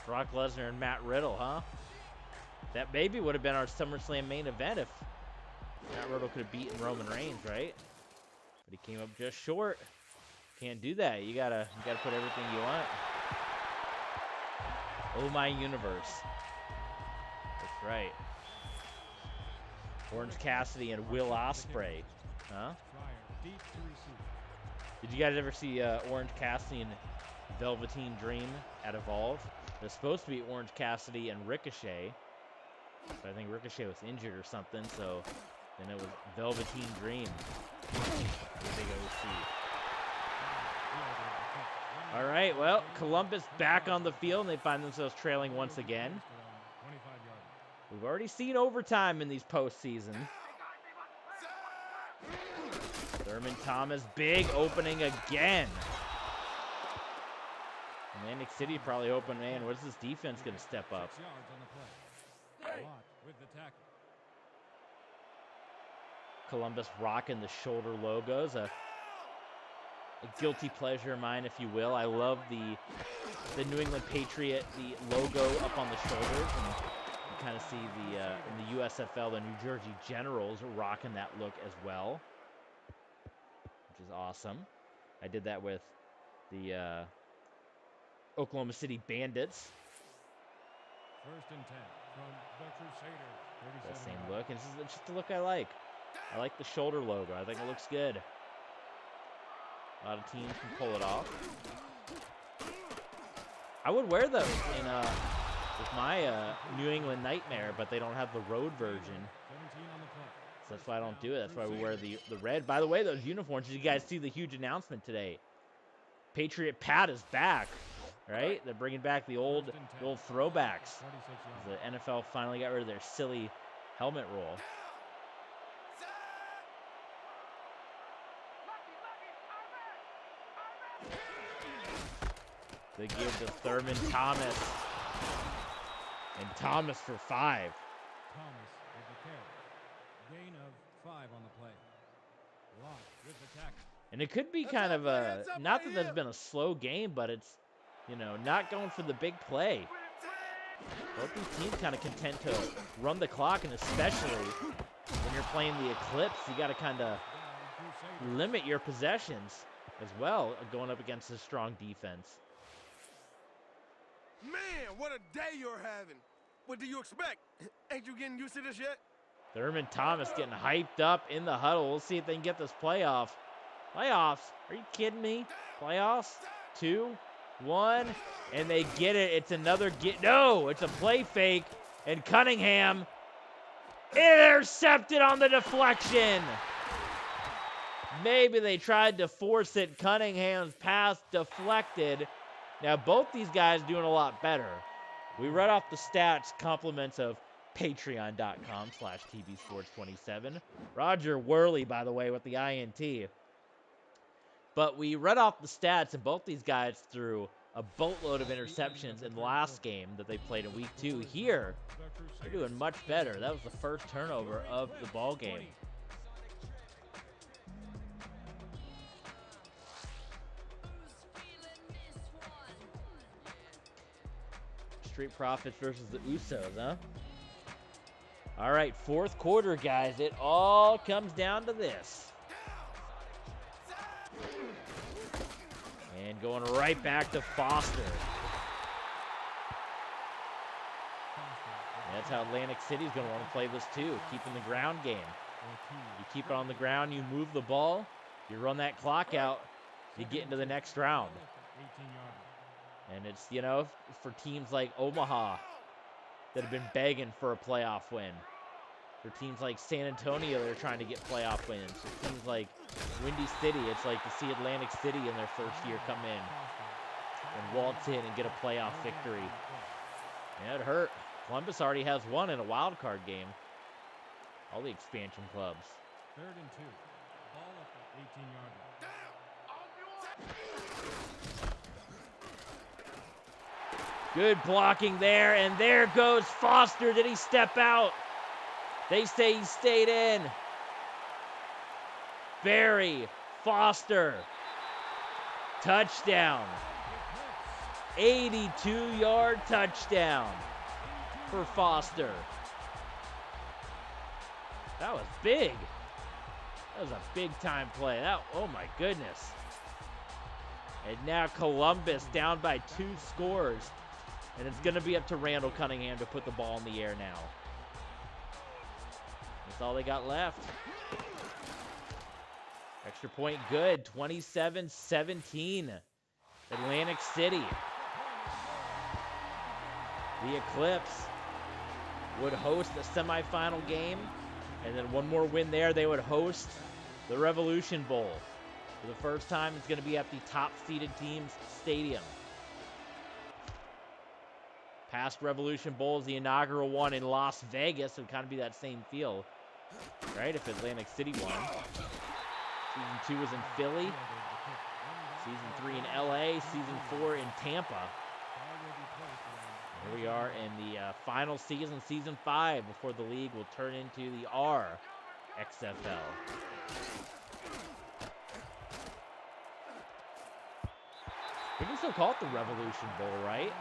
Brock Lesnar and Matt Riddle, huh? That maybe would have been our SummerSlam main event if Matt Riddle could have beaten Roman Reigns, right? But he came up just short. Can't do that. You gotta put everything you want. Oh my universe. That's right. Orange Cassidy and Will Ospreay. Huh? Did you guys ever see Orange Cassidy and Velveteen Dream at Evolve? There's supposed to be Orange Cassidy and Ricochet. But I think Ricochet was injured or something, so then it was Velveteen Dream. Big OC. All right, well, Columbus back on the field, and they find themselves trailing once again. We've already seen overtime in these postseason. Thurman Thomas, big opening again. Atlantic City probably hoping, man, what's this defense going to step up? Columbus rocking the shoulder logos, a guilty pleasure of mine, if you will. I love the New England Patriot, the logo up on the shoulders, and you kind of see the in the USFL, the New Jersey Generals rocking that look as well, which is awesome. I did that with the Oklahoma City Bandits. 1st and 10 from the Crusaders. That same look, and it's just the look I like. I like the shoulder logo. I think it looks good. A lot of teams can pull it off. I would wear those in with my New England Nightmare, but they don't have the road version. So that's why I don't do it. That's why we wear the red. By the way, those uniforms, did you guys see the huge announcement today? Patriot Pat is back, right? They're bringing back the old throwbacks. The NFL finally got rid of their silly helmet rule. They give to Thurman Thomas. And Thomas for 5. Thomas with the carry. Gain of 5 on the play. Locke with the tackle. And it could be kind of a, not that there's been a slow game, but it's, you know, not going for the big play. Both these teams kind of content to run the clock, and especially when you're playing the Eclipse, you got to kind of limit your possessions as well, going up against a strong defense. Man, what a day you're having. What do you expect? Ain't you getting used to this yet? Thurman Thomas getting hyped up in the huddle. We'll see if they can get this playoff. Playoffs? Are you kidding me? Playoffs? 2, 1, and they get it. It's another no, it's a play fake, and Cunningham intercepted on the deflection. Maybe they tried to force it. Cunningham's pass deflected. Now, both these guys doing a lot better. We read off the stats, compliments of patreon.com/tbsports27. Roger Worley, by the way, with the INT. But we read off the stats, and both these guys threw a boatload of interceptions in the last game that they played in week 2. Here, they're doing much better. That was the first turnover of the ball game. Street Profits versus the Usos, huh? All right, 4th quarter, guys. It all comes down to this. And going right back to Foster. And that's how Atlantic City's going to want to play this too, keeping the ground game. You keep it on the ground, you move the ball, you run that clock out, you get into the next round. And it's, you know, for teams like Omaha that have been begging for a playoff win. For teams like San Antonio that are trying to get playoff wins. For teams like Windy City, it's like to see Atlantic City in their first year come in and waltz in and get a playoff victory. Yeah, it hurt. Columbus already has one in a wild card game. All the expansion clubs. 3rd and 2. Ball at the 18-yard line. Good blocking there, and there goes Foster. Did he step out? They say he stayed in. Barry Foster. Touchdown. 82-yard touchdown for Foster. That was big. That was a big-time play. Oh, my goodness. And now Columbus down by 2 scores. And it's going to be up to Randall Cunningham to put the ball in the air now. That's all they got left. Extra point good. 27-17. Atlantic City. The Eclipse would host the semifinal game. And then one more win there, they would host the Revolution Bowl. For the first time, it's going to be at the top-seeded team's stadium. Past Revolution Bowl is the inaugural one in Las Vegas. It would kind of be that same feel, right? If Atlantic City won. Season 2 was in Philly. Season 3 in LA. Season 4 in Tampa. Here we are in the final season, Season 5, before the league will turn into the RXFL. We can still call it the Revolution Bowl, right?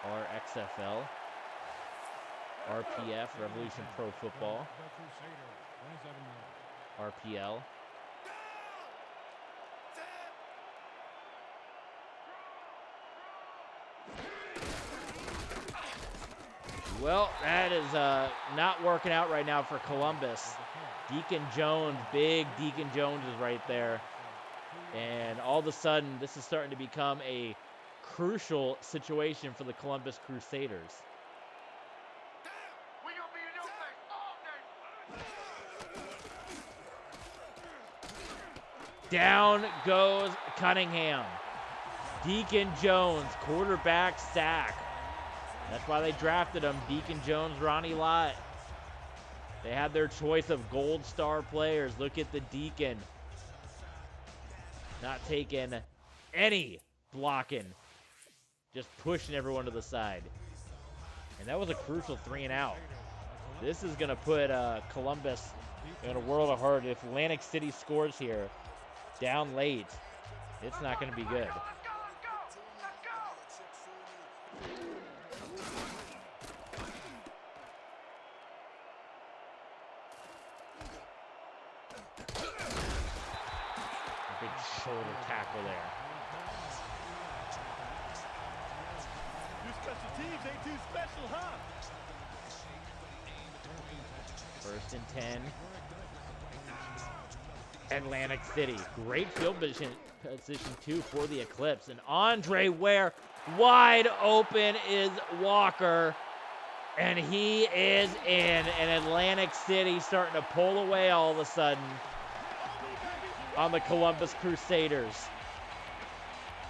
RXFL. RPF, Revolution Pro Football. RPL. Well, that is not working out right now for Columbus. Deacon Jones, big Deacon Jones is right there. And all of a sudden, this is starting to become a crucial situation for the Columbus Crusaders. Down goes Cunningham. Deacon Jones, quarterback sack. That's why they drafted him. Deacon Jones, Ronnie Lott. They had their choice of gold star players. Look at the Deacon. Not taking any blocking. Just pushing everyone to the side. And that was a crucial 3 and out. This is going to put Columbus in a world of hurt. If Atlantic City scores here, down late, it's not going to be good. Big shoulder tackle there. Your special teams ain't too special, huh? First and 10. Atlantic City. Great field position too for the Eclipse. And Andre Ware, wide open is Walker. And he is in. And Atlantic City starting to pull away all of a sudden on the Columbus Crusaders.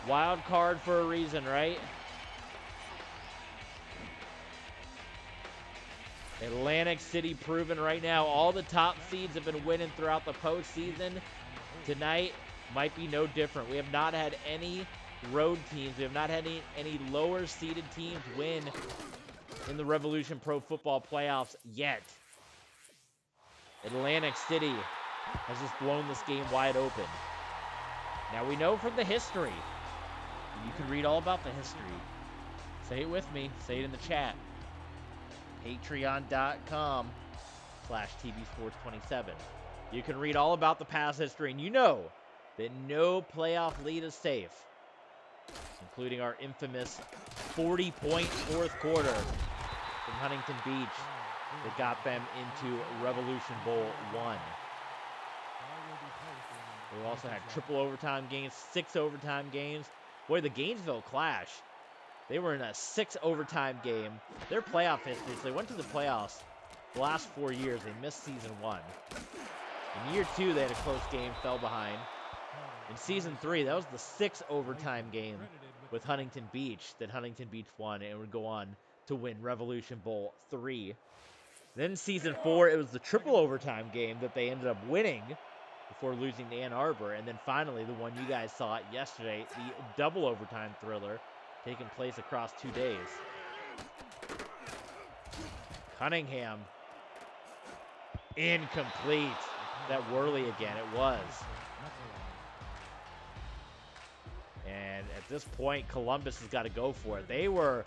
Wild card for a reason, right? Atlantic City proven right now. All the top seeds have been winning throughout the postseason. Tonight might be no different. We have not had any road teams. We have not had any lower seeded teams win in the Revolution Pro Football playoffs yet. Atlantic City has just blown this game wide open. Now we know from the history. You can read all about the history. Say it with me. Say it in the chat. Patreon.com/TBSports27. You can read all about the past history, and you know that no playoff lead is safe, including our infamous 40-point fourth quarter from Huntington Beach that got them into Revolution Bowl 1. We also had triple overtime games, 6 overtime games. Boy, the Gainesville Clash, they were in a 6 overtime game. Their playoff history, so they went to the playoffs the last 4 years. They missed season 1. In year 2, they had a close game, fell behind. In season 3, that was the 6 overtime game with Huntington Beach that Huntington Beach won and would go on to win Revolution Bowl 3. Then season 4, it was the triple overtime game that they ended up winning before losing to Ann Arbor. And then finally, the one you guys saw yesterday, the double overtime thriller taking place across 2 days. Cunningham. Incomplete. That whirly again, it was. And at this point, Columbus has got to go for it. They were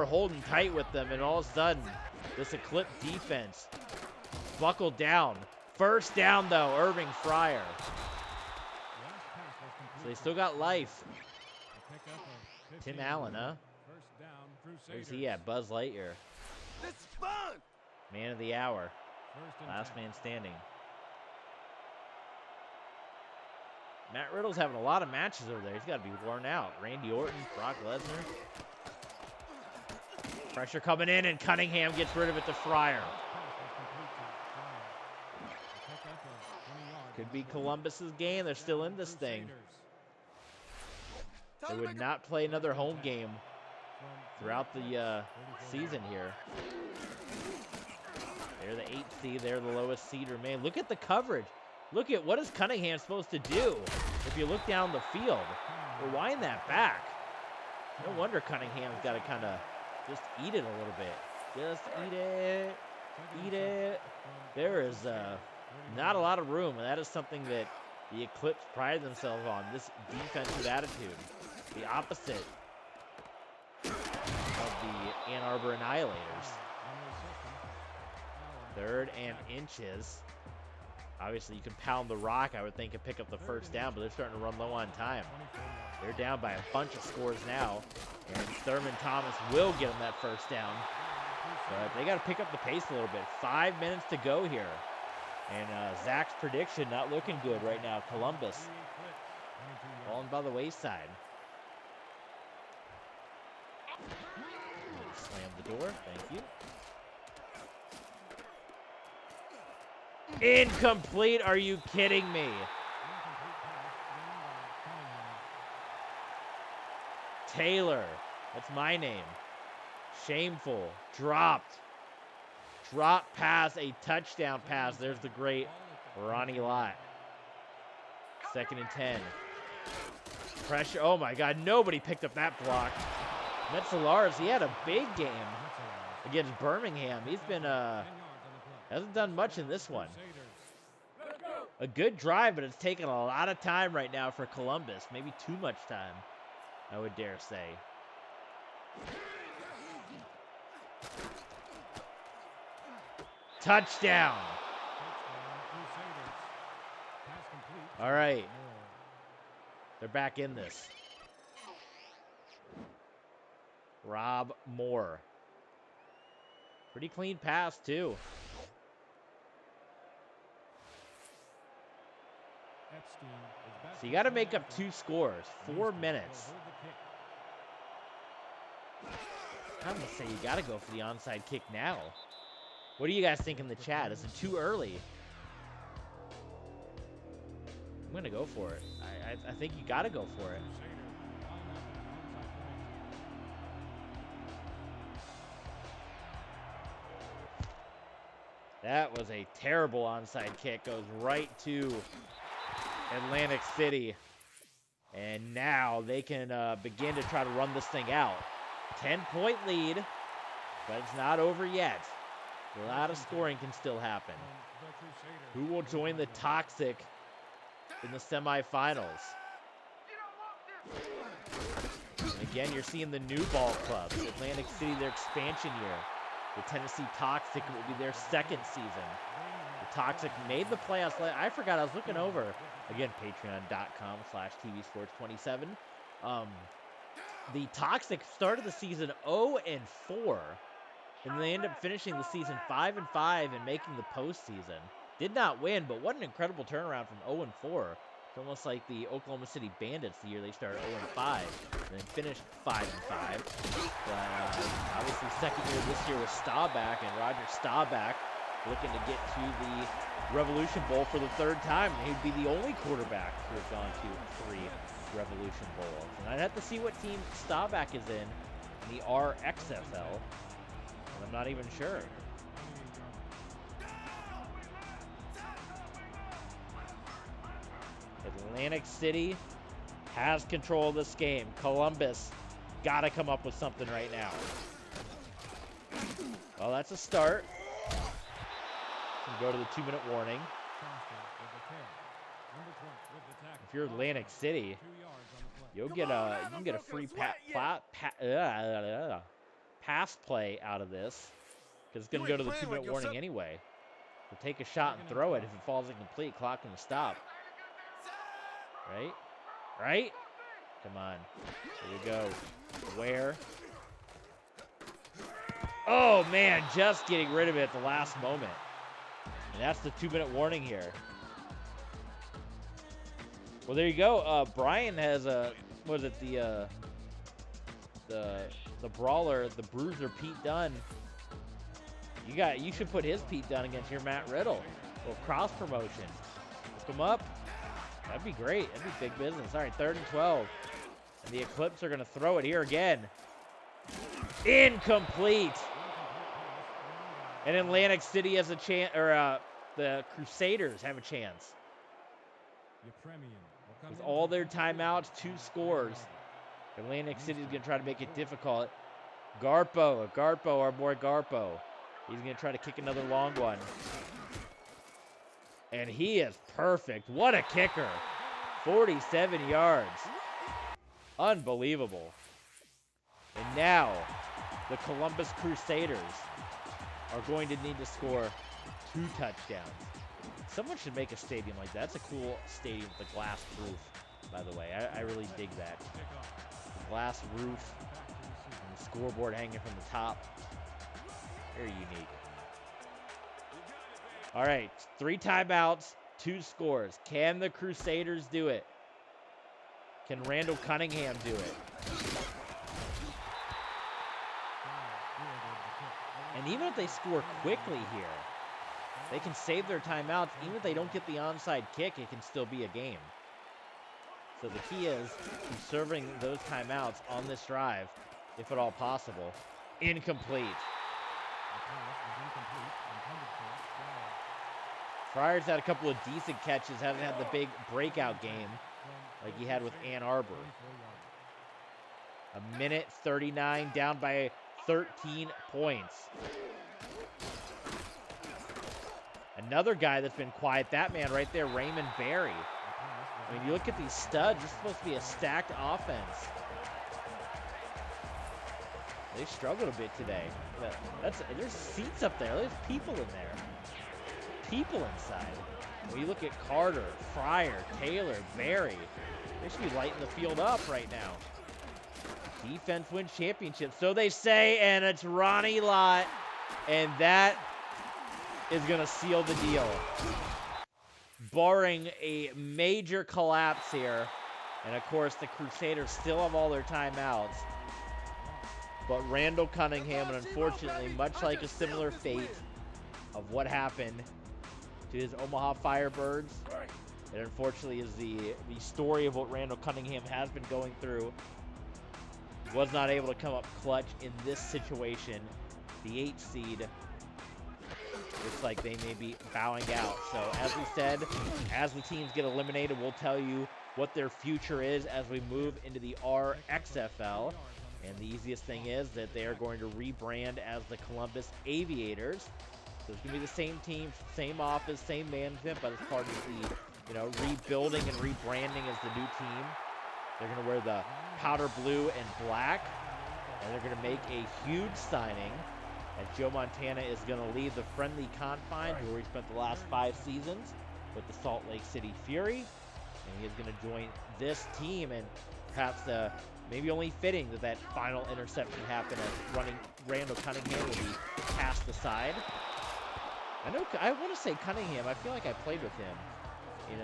holding tight with them, and all of a sudden, this Eclipse defense buckled down. First down, though, Irving Fryer. So they still got life. Tim Allen, huh? Where's he at? Buzz Lightyear. This is fun. Man of the hour. Last man standing. Matt Riddle's having a lot of matches over there. He's got to be worn out. Randy Orton, Brock Lesnar. Pressure coming in, and Cunningham gets rid of it to Fryer. Could be Columbus's game. They're still in this thing. They would not play another home game throughout the season here. They're the 8th seed. They're the lowest seed remain. Look at the coverage. Look at what is Cunningham supposed to do if you look down the field. Rewind that back. No wonder Cunningham's got to kind of just eat it a little bit. Just eat it. Eat it. There is not a lot of room, and that is something that the Eclipse pride themselves on, this defensive attitude. The opposite of the Ann Arbor Annihilators. 3rd and inches. Obviously, you can pound the rock, I would think, and pick up the first down, but they're starting to run low on time. They're down by a bunch of scores now, and Thurman Thomas will get them that first down. But they got to pick up the pace a little bit. 5 minutes to go here. And Zach's prediction not looking good right now. Columbus falling by the wayside. Slam the door. Thank you. Incomplete. Are you kidding me? Taylor. That's my name. Shameful. Dropped. Drop pass, a touchdown pass. There's the great Ronnie Lott. 2nd and 10. Pressure. Oh my God, nobody picked up that block. Metzelaars, he had a big game against Birmingham. He's been hasn't done much in this one. A good drive, but it's taken a lot of time right now for Columbus. Maybe too much time, I would dare say. Touchdown. All right. They're back in this. Rob Moore. Pretty clean pass, too. So you got to make up 2 scores. 4 minutes. I'm going to say you got to go for the onside kick now. What do you guys think in the chat? Is it too early? I'm going to go for it. I think you got to go for it. That was a terrible onside kick. Goes right to Atlantic City. And now they can begin to try to run this thing out. 10-point lead, but it's not over yet. A lot of scoring can still happen. Who will join the Toxic in the semifinals? And again, you're seeing the new ball clubs. Atlantic City, their expansion year. The Tennessee Toxic will be their 2nd season. The Toxic made the playoffs. I forgot, I was looking over. Again, patreon.com/tvsports27. The Toxic started the season 0-4. And they end up finishing the season 5-5 and making the postseason. Did not win, but what an incredible turnaround from 0-4. It's almost like the Oklahoma City Bandits the year they started 0-5 and then finished 5-5. But obviously, 2nd year this year was Staubach, and Roger Staubach looking to get to the Revolution Bowl for the 3rd time. He'd be the only quarterback who has gone to 3 Revolution Bowls. And I'd have to see what team Staubach is in the RXFL. I'm not even sure. Atlantic City has control of this game. Columbus got to come up with something right now. Well, that's a start. Go to the 2-minute warning. If you're Atlantic City, you can get a free pass play out of this, because it's going to go to the 2-minute warning anyway. So take a shot and throw it. If it falls incomplete, clock can stop. Right? Right? Come on. Here we go. Where? Oh, man, just getting rid of it at the last moment. And that's the 2-minute warning here. Well, there you go. Brian has a, what is it, the brawler, the bruiser Pete Dunne. You should put his Pete Dunne against your Matt Riddle. Well, cross promotion. Let's him up. That'd be great. That'd be big business. All right, 3rd and 12. And the Eclipse are going to throw it here again. Incomplete. And Atlantic City has a chance, or the Crusaders have a chance. With all their timeouts, 2 scores. Atlantic City is going to try to make it difficult. Garpo, our boy Garpo. He's going to try to kick another long one. And he is perfect. What a kicker. 47 yards. Unbelievable. And now, the Columbus Crusaders are going to need to score 2 touchdowns. Someone should make a stadium like that. That's a cool stadium with a glass roof, by the way. I really dig that. The glass roof and the scoreboard hanging from the top. Very unique. All right, 3 timeouts, 2 scores. Can the Crusaders do it? Can Randall Cunningham do it? And even if they score quickly here, they can save their timeouts. Even if they don't get the onside kick, it can still be a game. So the key is conserving those timeouts on this drive, if at all possible. Incomplete. Friars had a couple of decent catches, hasn't had the big breakout game like he had with Ann Arbor. 1:39, down by 13 points. Another guy that's been quiet, that man right there, Raymond Berry. I mean, you look at these studs, this is supposed to be a stacked offense. They struggled a bit today. There's seats up there. There's people in there. People inside. When you look at Carter, Fryer, Taylor, Berry, they should be lighting the field up right now. Defense wins championships, so they say, and it's Ronnie Lott, and that is going to seal the deal. Barring a major collapse here, and of course the Crusaders still have all their timeouts, but Randall Cunningham, and unfortunately, much like a similar fate of what happened to his Omaha Firebirds, it unfortunately is the story of what Randall Cunningham has been going through. Was not able to come up clutch in this situation. The 8 seed looks like they may be bowing out. So as we said, as the teams get eliminated, we'll tell you what their future is as we move into the RXFL. And the easiest thing is that they are going to rebrand as the Columbus Aviators. So it's going to be the same team, same office, same management, but as part of the rebuilding and rebranding as the new team. They're going to wear the powder blue and black, and they're going to make a huge signing as Joe Montana is going to leave the friendly confines where he spent the last 5 seasons with the Salt Lake City Fury, and he is going to join this team, and perhaps maybe only fitting that final interception happened as Randall Cunningham will be cast aside. I want to say Cunningham. I feel like I played with him in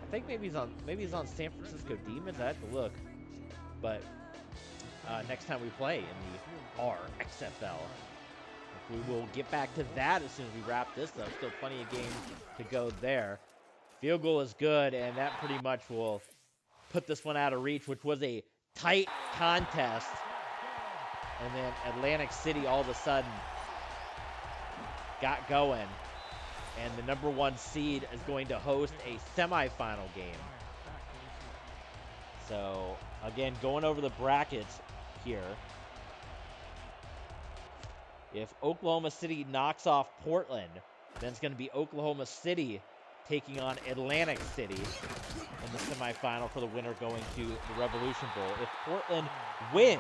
I think maybe he's on San Francisco Demons. I have to look, but next time we play in the RXFL, we will get back to that as soon as we wrap this up. Still plenty of games to go there. Field goal is good, and that pretty much will put this one out of reach, which was a tight contest. And then Atlantic City all of a sudden got going. And the number 1 seed is going to host a semifinal game. So, again, going over the brackets here. If Oklahoma City knocks off Portland, then it's going to be Oklahoma City taking on Atlantic City in the semifinal for the winner going to the Revolution Bowl. If Portland wins,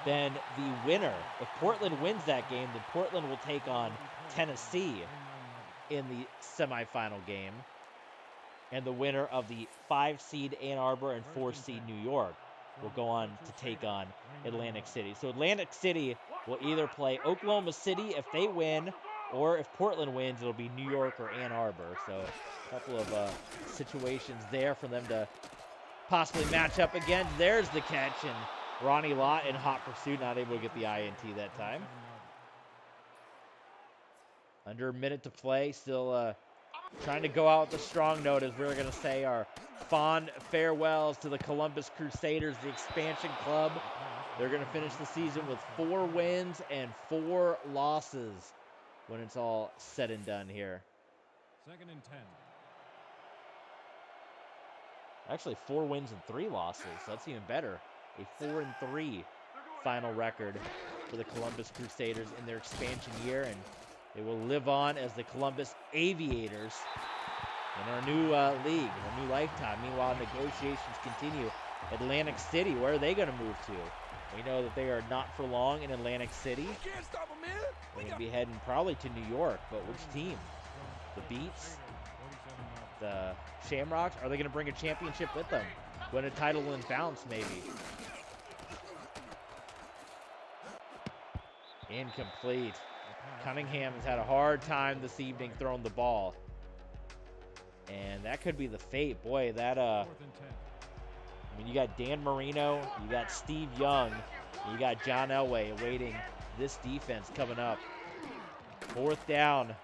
then the winner, if Portland wins that game, then Portland will take on Tennessee in the semifinal game, and the winner of the 5 seed Ann Arbor and 4 seed New York will go on to take on Atlantic City. So Atlantic City will either play Oklahoma City if they win, or if Portland wins, it'll be New York or Ann Arbor. So a couple of situations there for them to possibly match up against. There's the catch, and Ronnie Lott in hot pursuit, not able to get the INT that time. Under a minute to play, still Trying to go out with a strong note, as we're going to say our fond farewells to the Columbus Crusaders, the expansion club. They're going to finish the season with 4 wins and 4 losses when it's all said and done here. 2nd and 10. Actually, 4 wins and 3 losses. So that's even better. A 4-3 final record for the Columbus Crusaders in their expansion year, and they will live on as the Columbus Aviators in our new league, in our new lifetime. Meanwhile, negotiations continue. Atlantic City, where are they going to move to? We know that they are not for long in Atlantic City. They're going to be heading probably to New York, but which team? The Beats? The Shamrocks? Are they going to bring a championship with them? Win a title and bounce, maybe. Incomplete. Cunningham has had a hard time this evening throwing the ball. And that could be the fate. Boy, that, I mean, you got Dan Marino, you got Steve Young, and you got John Elway awaiting this defense coming up. 4th down.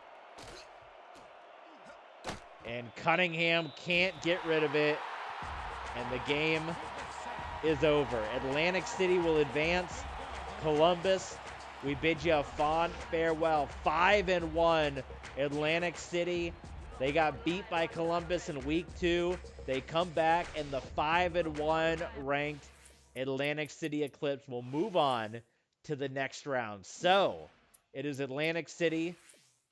And Cunningham can't get rid of it. And the game is over. Atlantic City will advance. Columbus, we bid you a fond farewell. 5-1 Atlantic City. They got beat by Columbus in week 2. They come back, and the 5-1 ranked Atlantic City Eclipse will move on to the next round. So it is Atlantic City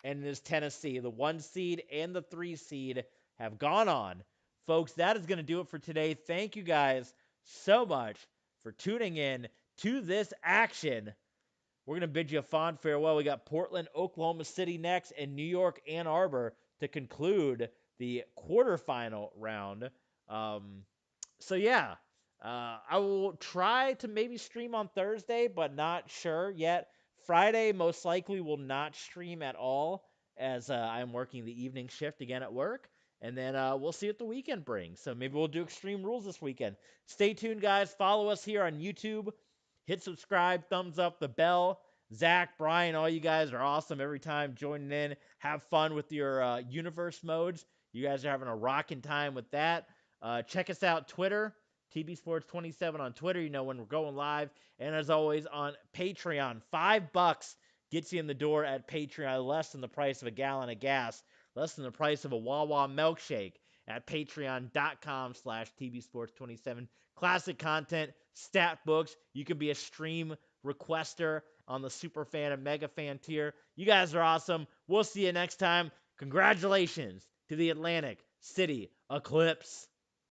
and it is Tennessee. The 1 seed and the 3 seed have gone on. Folks, that is going to do it for today. Thank you guys so much for tuning in to this action. We're going to bid you a fond farewell. We got Portland, Oklahoma City next, and New York, Ann Arbor to conclude the quarterfinal round. So yeah, I will try to maybe stream on Thursday, but not sure yet. Friday most likely will not stream at all, as I'm working the evening shift again at work. And then we'll see what the weekend brings. So maybe we'll do Extreme Rules this weekend. Stay tuned, guys. Follow us here on YouTube. Hit subscribe, thumbs up, the bell. Zach, Brian, all you guys are awesome every time joining in. Have fun with your universe modes. You guys are having a rocking time with that. Check us out, Twitter, TB Sports 27 on Twitter. You know when we're going live. And as always, on Patreon, $5 gets you in the door at Patreon, less than the price of a gallon of gas, less than the price of a Wawa milkshake at patreon.com/TBSports27. Classic content, stat books. You can be a stream requester on the super fan and mega fan tier. You guys are awesome. We'll see you next time. Congratulations to the Atlantic City Eclipse.